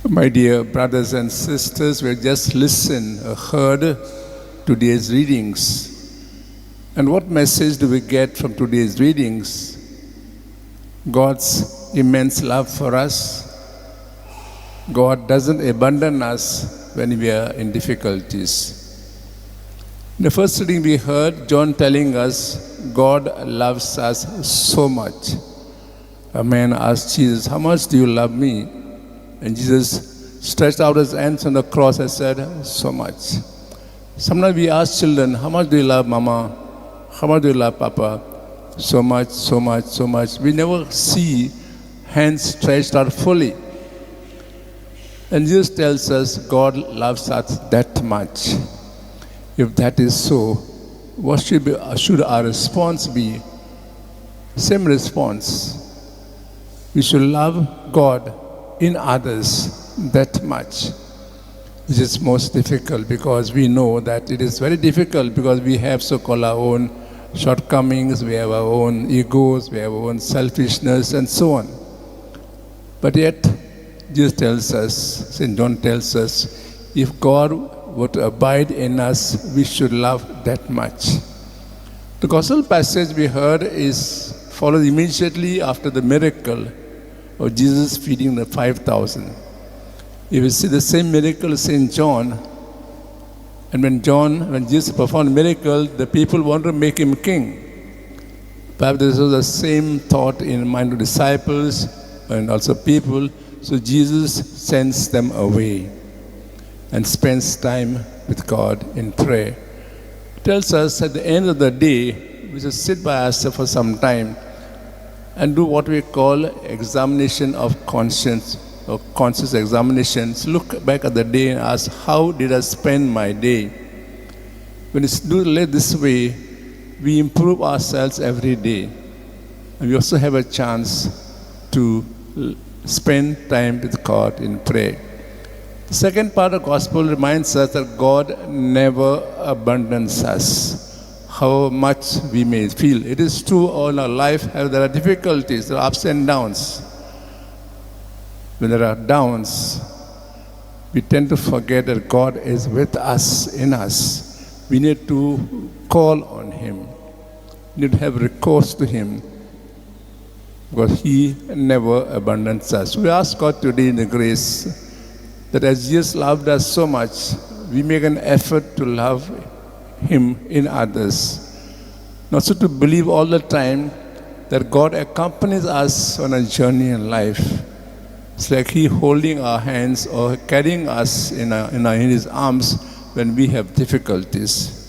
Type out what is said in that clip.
My dear brothers and sisters, we just listened or heard today's readings. And what message do we get from today's readings? God's immense love for us. God doesn't abandon us when we are in difficulties. In the first reading we heard John telling us God loves us so much. A man asked Jesus, "How much do you love me?" And Jesus stretched out his hands on the cross and said, "So much." Sometimes we ask children, "How much do you love Mama? How much do you love Papa?" So much, so much, so much. We never see hands stretched out fully. And Jesus tells us God loves us that much. If that is so, what should our response be? Same response. We should love God in others that much, which is most difficult because we know that it is very difficult because we have so-called our own shortcomings, we have our own egos, we have our own selfishness and so on. But yet, Jesus tells us, St. John tells us, if God would abide in us, we should love that much. The gospel passage we heard is followed immediately after the miracle of Jesus feeding the 5,000. You will see the same miracle in St. John. And when Jesus performed a miracle, the people wanted to make him king. Perhaps this was the same thought in the mind of disciples and also people. So Jesus sends them away and spends time with God in prayer. He tells us at the end of the day, we should sit by ourselves for some time and do what we call examination of conscience or conscious examinations. Look back at the day and ask, how did I spend my day? When it's led this way, we improve ourselves every day. And we also have a chance to spend time with God in prayer. The second part of the gospel reminds us that God never abandons us. How much we may feel. It is true all our life there are difficulties, there are ups and downs. When there are downs, we tend to forget that God is with us, in us. We need to call on Him. We need to have recourse to Him because He never abandons us. We ask God today in the grace that as Jesus loved us so much, we make an effort to love Him in others. Not so to believe all the time that God accompanies us on a journey in life. It's like He holding our hands or carrying us in His arms when we have difficulties.